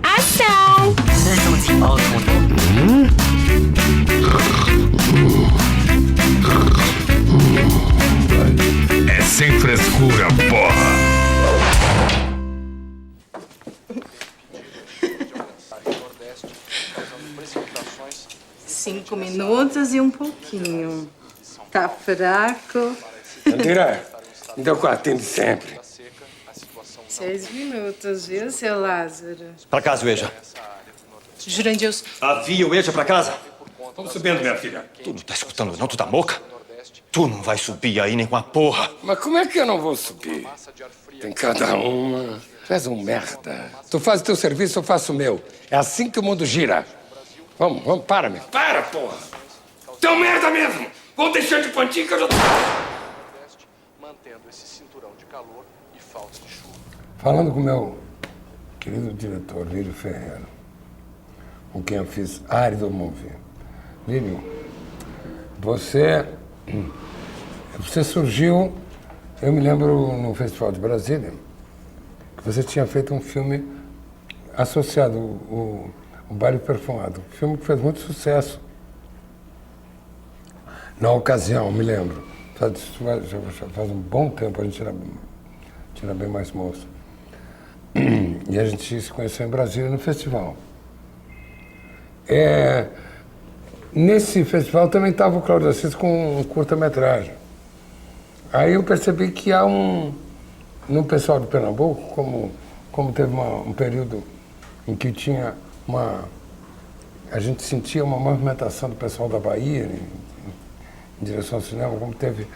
Ação! É sem frescura, porra! 5 minutos e um pouquinho. Tá fraco. Andira, me dá o quartinho de sempre. 6 minutos, viu, seu Lázaro? Pra casa, Ueja. Jurandir, Avia o Ueja pra casa. Vamos subindo, minha filha. Tu não tá escutando, não? Tu tá moca? Tu não vai subir aí nem com a porra. Mas como é que eu não vou subir? Tem cada uma. Tu és um merda. Tu faz o teu serviço, eu faço o meu. É assim que o mundo gira. Vamos, para, meu. Para, porra! Teu merda mesmo! Vou deixar de pontinho que eu já tô... Mantendo esse cinturão de calor e falta de chuva. Falando com o meu querido diretor, Lírio Ferreira, com quem eu fiz Árido Movie. Lírio, você surgiu, eu me lembro no Festival de Brasília, que você tinha feito um filme associado, o Baile Perfumado, um filme que fez muito sucesso. Na ocasião, me lembro, já faz um bom tempo, a gente era bem mais moço. E a gente se conheceu em Brasília no festival. Nesse festival também estava o Cláudio Assis com um curta-metragem. Aí eu percebi que há no pessoal de Pernambuco, como teve um período em que tinha a gente sentia uma movimentação do pessoal da Bahia em direção ao cinema, como teve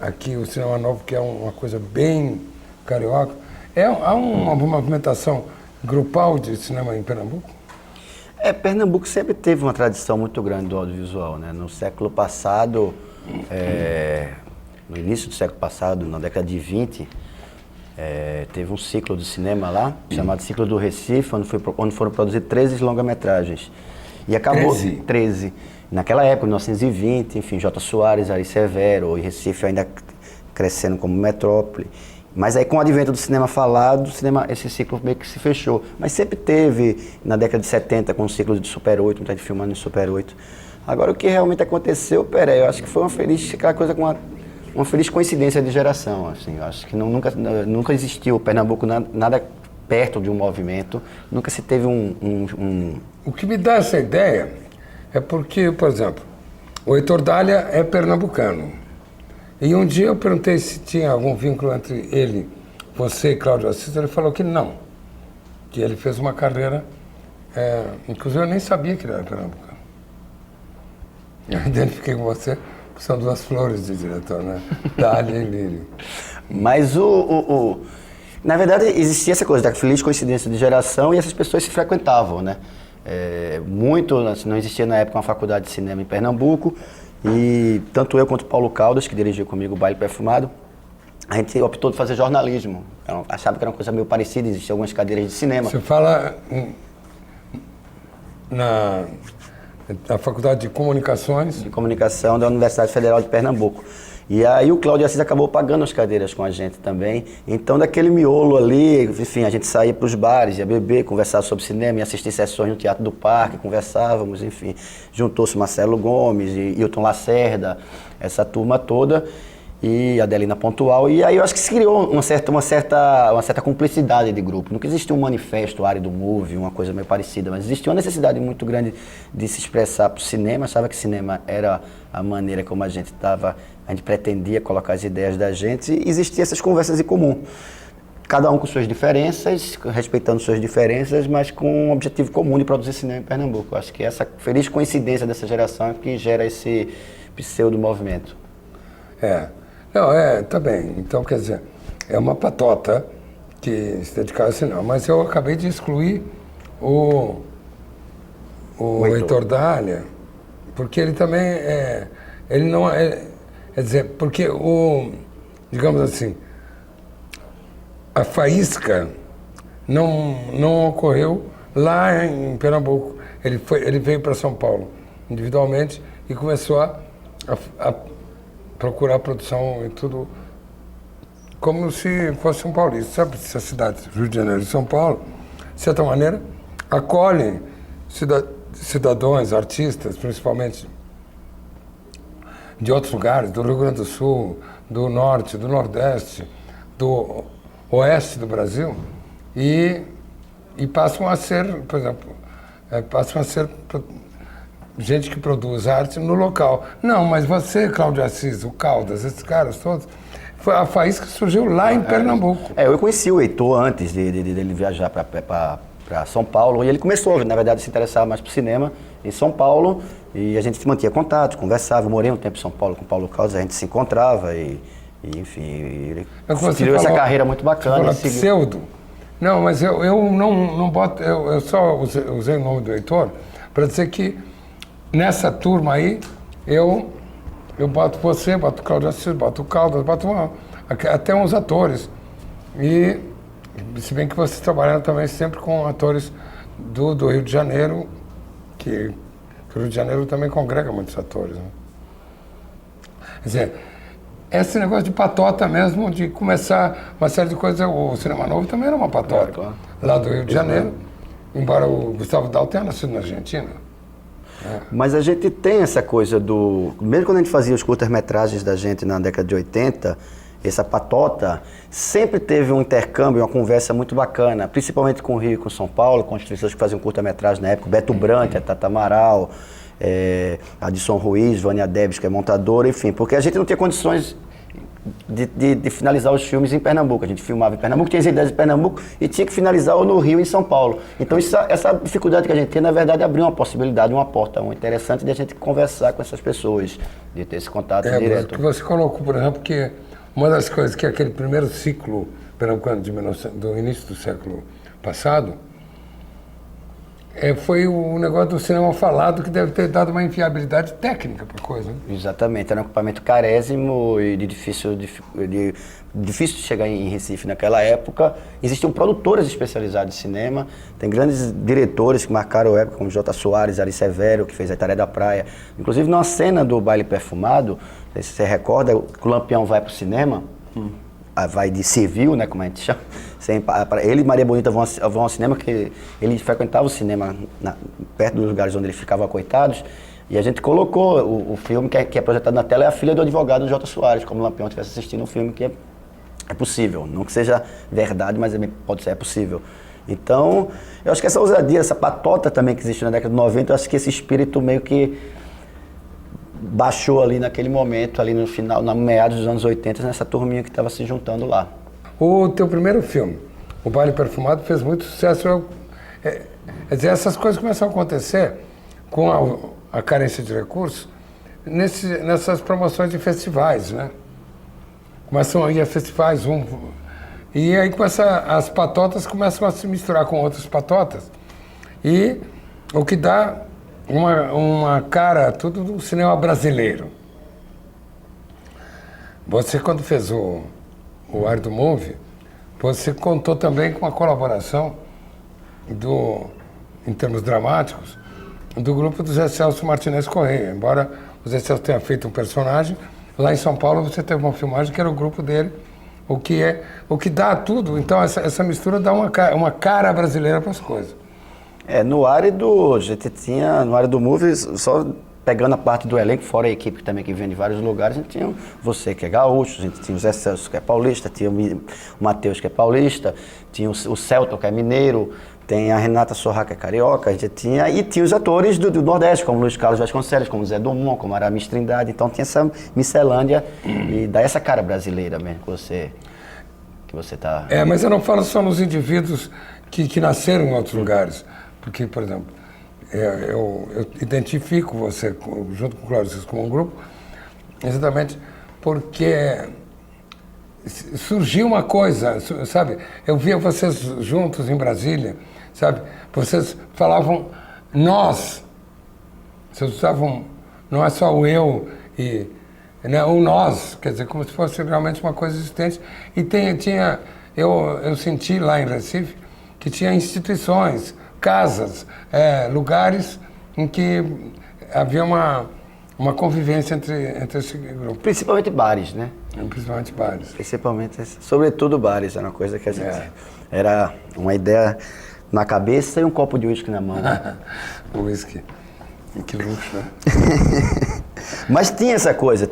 aqui o Cinema Novo, que é uma coisa bem carioca. Há uma movimentação grupal de cinema em Pernambuco? Pernambuco sempre teve uma tradição muito grande do audiovisual, né? No século passado, no início do século passado, na década de 20, teve um ciclo de cinema lá, chamado Ciclo do Recife, onde foram produzidos 13 longa-metragens. E acabou... 13? Naquela época, 1920, enfim, J. Soares, Ari Severo, e Recife ainda crescendo como metrópole. Mas aí, com o advento do cinema falado, esse ciclo meio que se fechou. Mas sempre teve, na década de 70, com o ciclo de Super 8, muita gente filmando em Super 8. Agora, o que realmente aconteceu, eu acho que foi aquela coisa com uma feliz coincidência de geração, assim. Eu acho que nunca existiu Pernambuco nada perto de um movimento, nunca se teve O que me dá essa ideia é porque, por exemplo, o Heitor Dália é pernambucano. E um dia eu perguntei se tinha algum vínculo entre ele, você e Cláudio Assis, ele falou que não, que ele fez uma carreira, inclusive eu nem sabia que ele era pernambucano. Eu identifiquei com você, que são duas flores de diretor, né? Dália e Lírio. Mas na verdade existia essa coisa da feliz coincidência de geração e essas pessoas se frequentavam, né? Assim, não existia na época uma faculdade de cinema em Pernambuco. E tanto eu quanto o Paulo Caldas, que dirigiu comigo o Baile Perfumado, a gente optou por fazer jornalismo. Eu achava que era uma coisa meio parecida, existiam algumas cadeiras de cinema. Você fala na Faculdade de Comunicações? De Comunicação da Universidade Federal de Pernambuco. E aí o Cláudio Assis acabou pagando as cadeiras com a gente também. Então, daquele miolo ali, enfim, a gente saía para os bares, ia beber, conversar sobre cinema, ia assistir sessões no Teatro do Parque, conversávamos, enfim. Juntou-se Marcelo Gomes e Hilton Lacerda, essa turma toda, e Adelina Pontual. E aí eu acho que se criou uma certa cumplicidade de grupo. Nunca existiu um manifesto, Árido Movie, uma coisa meio parecida, mas existia uma necessidade muito grande de se expressar para o cinema. Achava que cinema era a maneira como a gente pretendia colocar as ideias da gente, e existiam essas conversas em comum. Cada um com suas diferenças, respeitando suas diferenças, mas com um objetivo comum de produzir cinema em Pernambuco. Acho que essa feliz coincidência dessa geração é que gera esse pseudo-movimento. Tá bem. Então, quer dizer, é uma patota que se dedicava ao cinema. Mas eu acabei de excluir o Heitor Dália, porque ele também ele não quer dizer, porque digamos assim, a faísca não ocorreu lá em Pernambuco. Ele veio para São Paulo individualmente e começou a procurar produção e tudo como se fosse um paulista. Sabe, essa cidade, Rio de Janeiro e São Paulo, de certa maneira, acolhem cidadãos, artistas, principalmente de outros lugares, do Rio Grande do Sul, do Norte, do Nordeste, do Oeste do Brasil, e passam a ser, por exemplo, gente que produz arte no local. Não, mas você, Cláudio Assis, o Caldas, esses caras todos, foi a faísca que surgiu lá em Pernambuco. Eu conheci o Heitor antes dele viajar para São Paulo, e ele começou, na verdade, a se interessar mais por cinema em São Paulo, e a gente se mantinha contato, conversava. Eu morei um tempo em São Paulo com o Paulo Caldas, a gente se encontrava, e enfim, ele criou essa carreira muito bacana. Pseudo. Não, mas eu não boto, eu só usei o nome do Heitor para dizer que nessa turma aí, eu boto você, boto o Cláudio Assis, boto o Caldas, boto até uns atores. E se bem que vocês trabalharam também sempre com atores do Rio de Janeiro, que o Rio de Janeiro também congrega muitos atores, né? Quer dizer, esse negócio de patota mesmo, de começar uma série de coisas, o Cinema Novo também era uma patota, claro. Lá do Rio de Janeiro, embora o Gustavo Dal tenha nascido na Argentina. Mas a gente tem essa coisa mesmo quando a gente fazia os curtas-metragens da gente na década de 80, essa patota sempre teve um intercâmbio, uma conversa muito bacana, principalmente com o Rio e com São Paulo, com as pessoas que faziam curta-metragem na época, Beto Brant, a Tata Amaral, Adson Ruiz, Vânia Debs, que é montadora, enfim, porque a gente não tinha condições de finalizar os filmes em Pernambuco. A gente filmava em Pernambuco, tinha as ideias em Pernambuco e tinha que finalizar ou no Rio e em São Paulo. Então essa dificuldade que a gente tem, na verdade, abriu uma possibilidade, uma porta interessante de a gente conversar com essas pessoas, de ter esse contato direto. Você colocou, por exemplo, que uma das coisas que aquele primeiro ciclo pernambucano do início do século passado foi o negócio do cinema falado, que deve ter dado uma inviabilidade técnica para a coisa. Né? Exatamente, era um equipamento carésimo e difícil de chegar em Recife naquela época. Existiam produtoras especializadas em cinema, tem grandes diretores que marcaram a época, como J. Soares, Ari Severo, que fez A Itaré da Praia. Inclusive, numa cena do Baile Perfumado, não sei se você recorda, que o Lampião vai para o cinema, vai de civil, né, como a gente chama. Ele e Maria Bonita vão ao cinema, que ele frequentava o cinema perto dos lugares onde eles ficavam coitados, e a gente colocou o filme que é projetado na tela, é a filha do advogado J. Soares, como o Lampião estivesse assistindo um filme que é possível, não que seja verdade, mas pode ser, é possível. Então, eu acho que essa ousadia, essa patota também que existiu na década de 90, eu acho que esse espírito meio que baixou ali naquele momento, ali no final, na meados dos anos 80, nessa turminha que estava se juntando lá. O teu primeiro filme, O Baile Perfumado, fez muito sucesso. Quer dizer, essas coisas começam a acontecer com a carência de recursos nessas promoções de festivais, né? Começam a ir a festivais, e aí as patotas começam a se misturar com outras patotas, e o que dá uma cara tudo do cinema brasileiro. Você, quando fez o Ar do Movie, você contou também com a colaboração em termos dramáticos, do grupo do Zé Celso Martinez Correia. Embora o Zé Celso tenha feito um personagem, lá em São Paulo você teve uma filmagem que era o grupo dele, o que dá tudo. Então essa mistura dá uma cara brasileira para as coisas. No área a gente tinha, no área do Movie, só pegando a parte do elenco, fora a equipe também que vem de vários lugares, a gente tinha você que é gaúcho, a gente tinha o Zé Celso que é paulista, tinha o Matheus que é paulista, tinha o Celton que é mineiro, tem a Renata Sorra que é carioca, a gente tinha, e tinha os atores do Nordeste, como Luiz Carlos Vasconcelos, como Zé Dumont, como Aramis Trindade, então tinha essa miscelânea e dá essa cara brasileira mesmo que você tá... Mas eu não falo só nos indivíduos que nasceram em outros lugares, porque, por exemplo, eu identifico você, junto com o Cláudio, como um grupo, exatamente porque surgiu uma coisa, sabe? Eu via vocês juntos em Brasília, sabe? Vocês falavam nós, vocês usavam, não é só o eu e né, o nós, quer dizer, como se fosse realmente uma coisa existente. E eu senti lá em Recife que tinha instituições, casas, lugares em que havia uma convivência entre esse grupo. Principalmente bares, né? Principalmente bares. Sobretudo bares, era uma coisa que a gente... Era uma ideia na cabeça e um copo de uísque na mão. O whisky. Que luxo, né? Mas tinha essa coisa,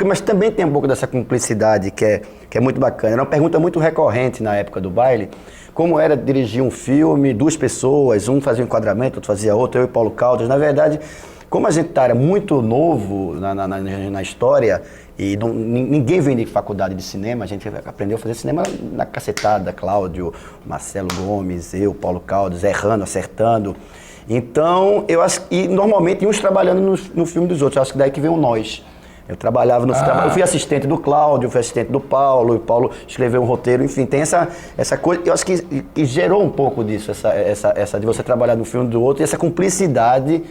mas também tem um pouco dessa cumplicidade que é muito bacana. Era uma pergunta muito recorrente na época do baile, como era dirigir um filme, 2 pessoas, um fazia um enquadramento, outro fazia outro, eu e Paulo Caldas. Na verdade, como a gente era muito novo na história, e ninguém vem de faculdade de cinema, a gente aprendeu a fazer cinema na cacetada, Cláudio, Marcelo Gomes, eu, Paulo Caldas, errando, acertando. Então, eu acho que normalmente uns trabalhando no filme dos outros, eu acho que daí que vem o nós. Eu trabalhava no eu fui assistente do Cláudio, fui assistente do Paulo, e o Paulo escreveu um roteiro, enfim, tem essa coisa, eu acho que gerou um pouco disso, essa de você trabalhar no filme do outro, e essa cumplicidade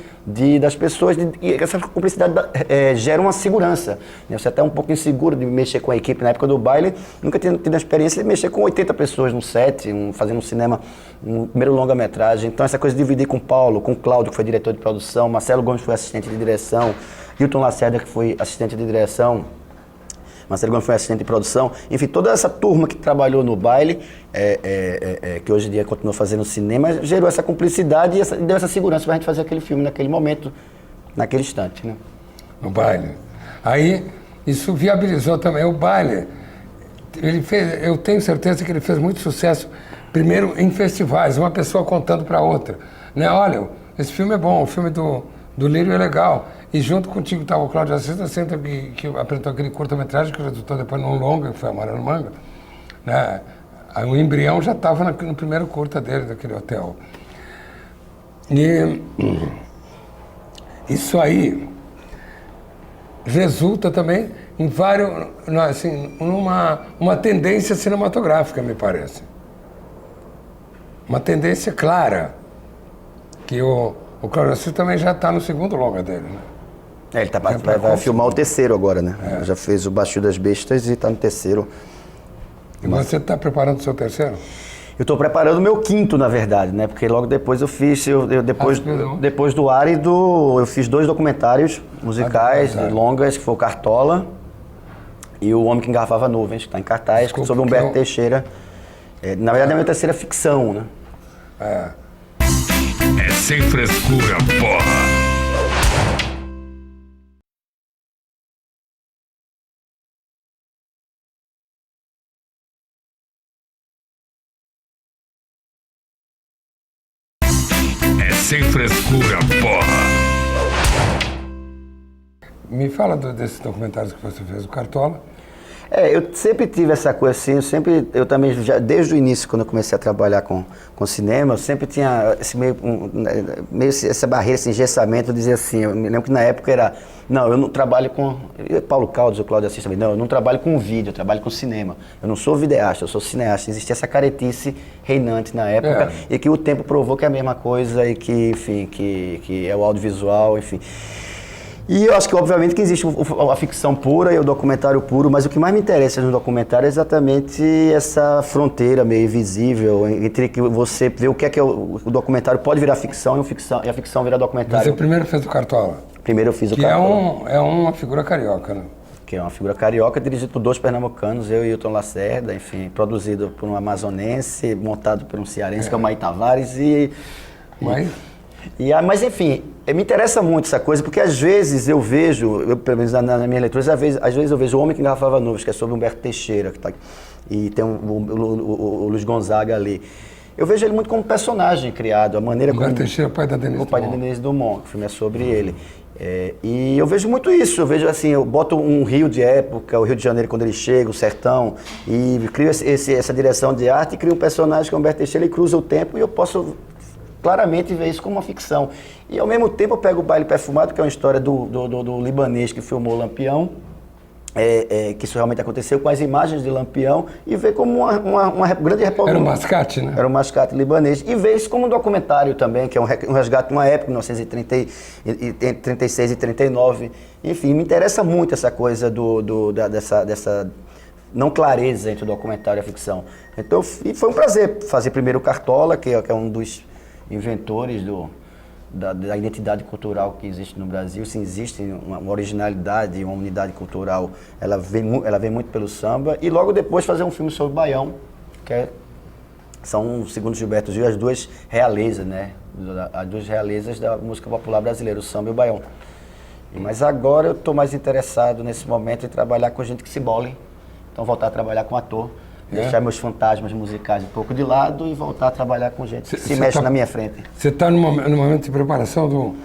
das pessoas, e essa cumplicidade gera uma segurança, né? Você é até um pouco inseguro de mexer com a equipe. Na época do baile, nunca tinha tido a experiência de mexer com 80 pessoas no set, fazendo um cinema, um primeiro longa-metragem. Então essa coisa de dividir com o Paulo, com o Cláudio, que foi diretor de produção, Marcelo Gomes foi assistente de direção, Hilton Lacerda, que foi assistente de direção, Marcelo Gomes foi assistente de produção, enfim, toda essa turma que trabalhou no baile, que hoje em dia continua fazendo cinema, gerou essa cumplicidade e deu essa segurança pra gente fazer aquele filme naquele momento, naquele instante, né? No baile. Aí, isso viabilizou também o baile. Eu tenho certeza que ele fez muito sucesso, primeiro em festivais, uma pessoa contando para outra, né? Olha, esse filme é bom, o filme do Lírio é legal. E junto contigo estava o Cláudio Assis, que apresentou aquele curta-metragem que resultou depois num longa, que foi Amarelo Manga, né? Aí o embrião já estava no primeiro curta dele, daquele hotel. E isso aí resulta também em uma tendência cinematográfica, me parece. Uma tendência clara, que o Cláudio Assis também já está no segundo longa dele, né? Ele vai filmar o terceiro agora, né? Já fez o Baixio das Bestas e está no terceiro. E você está preparando o seu terceiro? Eu estou preparando o meu quinto, na verdade, né? Porque logo depois eu fiz, depois do Árido, eu fiz 2 documentários musicais, longas, que foi o Cartola e o Homem que Engarrafava Nuvens, que está em cartaz, sobre Humberto Teixeira. Na verdade, é a minha terceira ficção, né? É sem frescura, porra! Sem frescura, porra! Me fala desses documentários que você fez, o Cartola. Eu sempre tive essa coisa assim, eu também, desde o início, quando eu comecei a trabalhar com cinema, eu sempre tinha esse meio essa barreira, esse engessamento, eu dizia assim, eu me lembro que na época era, não, eu não trabalho com, Paulo Caldas, o Cláudio Assis também, não, eu não trabalho com vídeo, eu trabalho com cinema, eu não sou videasta, eu sou cineasta. Existia essa caretice reinante na época, e que o tempo provou que é a mesma coisa, e que, enfim, que é o audiovisual, enfim. E eu acho que, obviamente, que existe a ficção pura e o documentário puro, mas o que mais me interessa no documentário é exatamente essa fronteira meio invisível entre que você vê o que o documentário pode virar ficção e a ficção virar documentário. Você primeiro fez o Cartola? Primeiro eu fiz o Cartola. É uma figura carioca, né? Que é uma figura carioca, dirigido por 2 pernambucanos, eu e Hilton Lacerda, enfim, produzido por um amazonense, montado por um cearense, que é o Maí Tavares, mas enfim, me interessa muito essa coisa, porque às vezes eu vejo, pelo menos na minha leitura, às vezes eu vejo O Homem que Engarrafava Nuvens, que é sobre Humberto Teixeira, e tem o Luiz Gonzaga ali. Eu vejo ele muito como personagem criado, a maneira como... Humberto Teixeira, pai da Denise Dumont. O pai da Denise Dumont, que o filme é sobre ele. E eu vejo muito isso, eu vejo assim, eu boto um Rio de época, o Rio de Janeiro quando ele chega, o sertão, e crio essa direção de arte, e crio um personagem que é o Humberto Teixeira, ele cruza o tempo e eu posso claramente ver isso como uma ficção. E ao mesmo tempo eu pego o Baile Perfumado, que é uma história do libanês que filmou Lampião, que isso realmente aconteceu, com as imagens de Lampião, e ver como uma grande reportagem. Era um mascate, né? Era um mascate libanês. E ver isso como um documentário também, que é um resgate de uma época, 1936 e 39. Enfim, me interessa muito essa coisa dessa não clareza entre o documentário e a ficção. Então, e foi um prazer fazer primeiro o Cartola, que é um dos inventores da identidade cultural que existe no Brasil. Se existe uma originalidade, uma unidade cultural, ela vem muito pelo samba. E logo depois fazer um filme sobre Baião, que é são, segundo Gilberto Gil, as duas realezas, né? As duas realezas da música popular brasileira, o samba e o baião. Mas agora eu estou mais interessado nesse momento em trabalhar com gente que se bole. Então voltar a trabalhar com ator, deixar meus fantasmas musicais um pouco de lado e voltar a trabalhar com gente que se mexe na minha frente. Você está no momento de preparação do...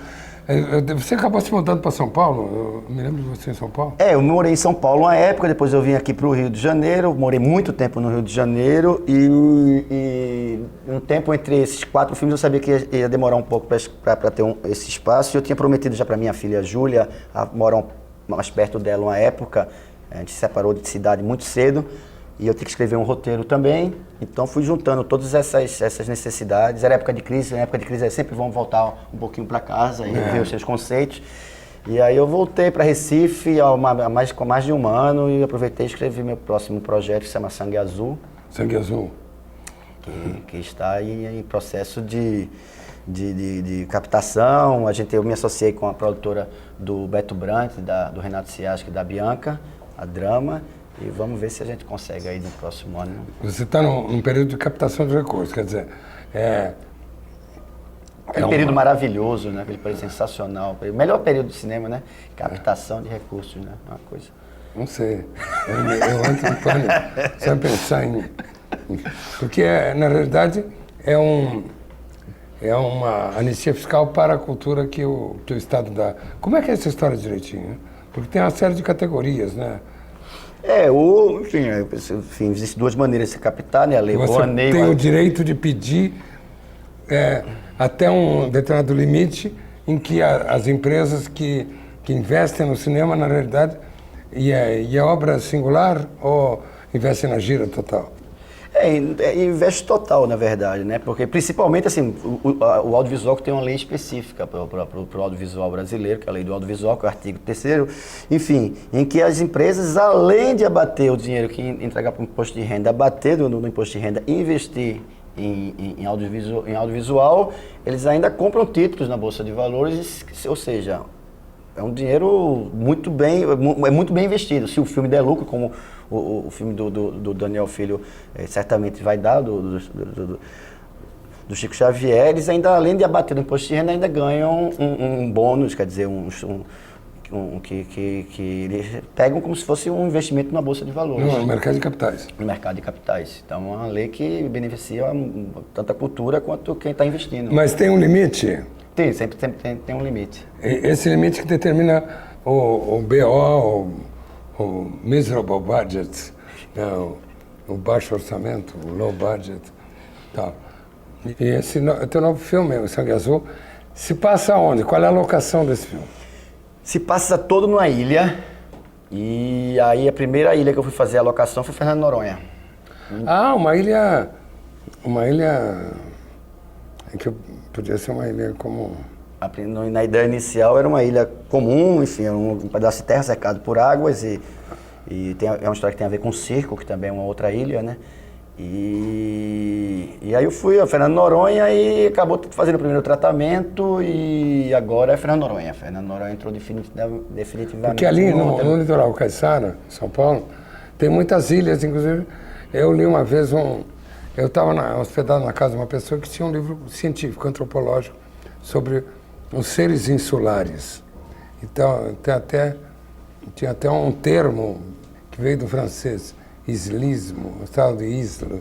Você acabou se mudando para São Paulo? Eu me lembro de você em São Paulo. Eu morei em São Paulo uma época, depois eu vim aqui para o Rio de Janeiro, morei muito tempo no Rio de Janeiro e um tempo entre esses 4 filmes eu sabia que ia demorar um pouco para ter esse espaço. Eu tinha prometido já para minha filha Júlia morar mais perto dela uma época. A gente se separou de cidade muito cedo e eu tinha que escrever um roteiro também. Então fui juntando todas essas necessidades. Era época de crise, na época de crise sempre vão voltar um pouquinho para casa e ver os seus conceitos. E aí eu voltei para Recife há mais de um ano e aproveitei e escrevi meu próximo projeto, que se chama Sangue Azul. Sangue Azul. Que está aí em processo de captação. Eu me associei com a produtora do Beto Brant, do Renato Ciasca e da Bianca, a Drama, e vamos ver se a gente consegue aí no próximo ano. Você está num período de captação de recursos, quer dizer, um período maravilhoso, né? Aquele período sensacional, o melhor período do cinema, né? Captação de recursos, né? Uma coisa. Não sei, eu entro em pânico sem pensar em... Porque, na realidade, é uma anistia fiscal para a cultura que o Estado dá. Como é que é essa história direitinho, né? Porque tem uma série de categorias, né? Enfim, existem 2 maneiras de se captar, né? A lei Rouanet tem o direito de pedir até um determinado limite em que as empresas que investem no cinema, na realidade, e é obra singular ou investem na gira total? Investe total, na verdade, né? Porque principalmente assim, o audiovisual tem uma lei específica para o audiovisual brasileiro, que é a lei do audiovisual, que é o artigo 3º, enfim, em que as empresas, além de abater o dinheiro que entregar para o imposto de renda, abater no imposto de renda e investir em audiovisual, eles ainda compram títulos na Bolsa de Valores, ou seja, é um dinheiro muito bem investido. Se o filme der lucro, como o filme do Daniel Filho certamente vai dar, do Chico Xavier, eles ainda, além de abater o imposto de renda, ainda ganham um bônus, quer dizer, que eles pegam como se fosse um investimento na Bolsa de Valores. No mercado de capitais. No mercado de capitais. Então é uma lei que beneficia tanto a cultura quanto quem está investindo. Mas tem um limite? Sempre tem um limite. Esse limite que determina o BO, o miserable budget, né, o baixo orçamento, o low budget, tal. E esse teu novo filme, o Sangue Azul, se passa onde? Qual é a locação desse filme? Se passa todo numa ilha, e aí a primeira ilha que eu fui fazer a locação foi Fernando de Noronha. Uma ilha que podia ser uma ilha comum. Na ideia inicial era uma ilha comum, enfim, um pedaço de terra cercado por águas é uma história que tem a ver com circo, que também é uma outra ilha, né? E aí eu fui a Fernando de Noronha e acabou fazendo o primeiro tratamento e agora é Fernando de Noronha. Fernando de Noronha entrou definitivamente. Porque ali no litoral Caiçara, São Paulo, tem muitas ilhas, inclusive eu li uma vez eu estava hospedado na casa de uma pessoa que tinha um livro científico, antropológico, sobre os seres insulares. Então, tinha até um termo que veio do francês, islismo, o estado de isla.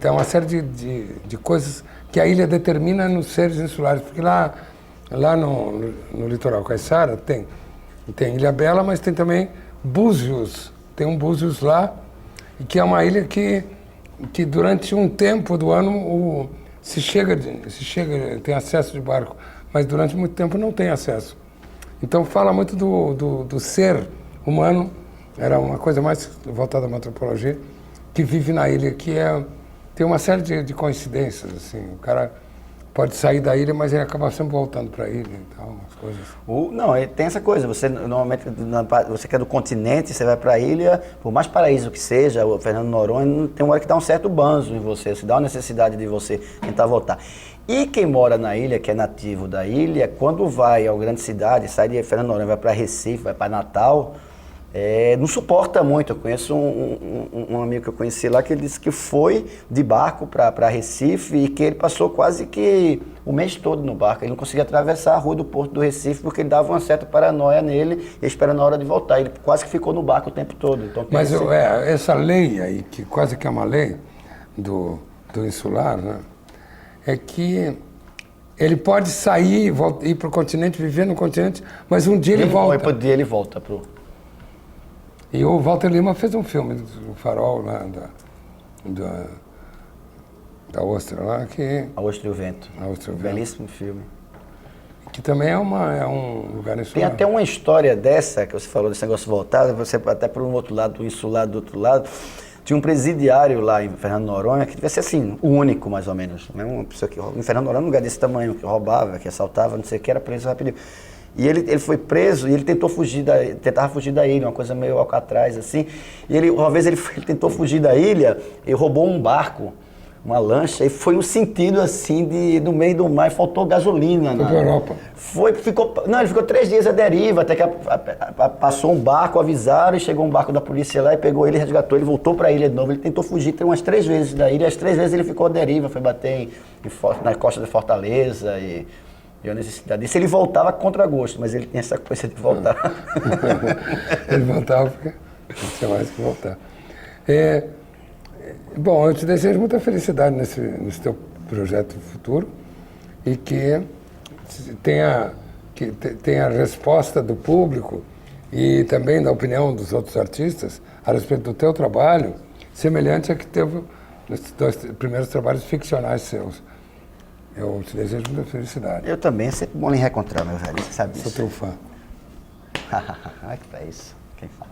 Tem uma série de coisas que a ilha determina nos seres insulares, porque lá no litoral Caiçara tem Ilhabela, mas tem também Búzios, tem um Búzios lá, que é uma ilha que durante um tempo do ano se chega, tem acesso de barco, mas durante muito tempo não tem acesso. Então fala muito do ser humano, era uma coisa mais voltada à antropologia, que vive na ilha, tem uma série de coincidências, assim, o cara pode sair da ilha, mas ele acaba sempre voltando para a ilha e tal, umas coisas. Não, tem essa coisa, você normalmente, você que é do continente, você vai para a ilha, por mais paraíso que seja, o Fernando de Noronha, tem uma hora que dá um certo banzo em você dá uma necessidade de você tentar voltar. E quem mora na ilha, que é nativo da ilha, quando vai à grande cidade, sai de Fernando de Noronha, vai para Recife, vai para Natal, não suporta muito. Eu conheço um amigo que eu conheci lá que ele disse que foi de barco para Recife e que ele passou quase que o mês todo no barco. Ele não conseguia atravessar a rua do Porto do Recife porque ele dava uma certa paranoia nele e esperando a hora de voltar. Ele quase que ficou no barco o tempo todo. Então, Mas essa lei aí, que quase que é uma lei do insular, né, é que ele pode sair, ir para o continente, viver no continente, mas um dia ele volta. Um dia ele volta pro... E o Walter Lima fez um filme do Farol lá, da Ostra lá, que... A Ostra e o Vento. A Ostra e o Vento. Belíssimo filme. Que também é um lugar insular. Tem até uma história dessa, que você falou desse negócio voltado, você até por um outro lado, do insular do outro lado. Tinha um presidiário lá em Fernando de Noronha, que devia ser assim, o único mais ou menos. Né? Uma pessoa que em Fernando de Noronha, um lugar desse tamanho, que roubava, que assaltava, não sei o que, era preso rapidinho. E ele foi preso e ele tentava fugir da ilha, uma coisa meio Alcatraz assim. E uma vez ele tentou fugir da ilha e roubou um barco, uma lancha, e foi um sentido assim no meio do mar, e faltou gasolina. Foi pra Europa. Ele ficou 3 dias à deriva, até que passou um barco, avisaram, e chegou um barco da polícia lá e pegou ele, resgatou, ele voltou para a ilha de novo. Ele tentou fugir umas 3 vezes da ilha, as 3 vezes ele ficou à deriva, foi bater na costa de Fortaleza e a necessidade disso. Ele voltava contra gosto, mas ele tem essa coisa de voltar. Ele voltava porque não tinha mais que voltar. Bom, eu te desejo muita felicidade nesse teu projeto futuro e que tenha a resposta do público e também da opinião dos outros artistas a respeito do teu trabalho, semelhante a que teve nos 2 primeiros trabalhos ficcionais seus. Eu te desejo muita felicidade. Eu também, é sempre bom lhe reencontrar, meu velho, você sabe disso. Sou teu fã. Ai, que é isso, quem fala.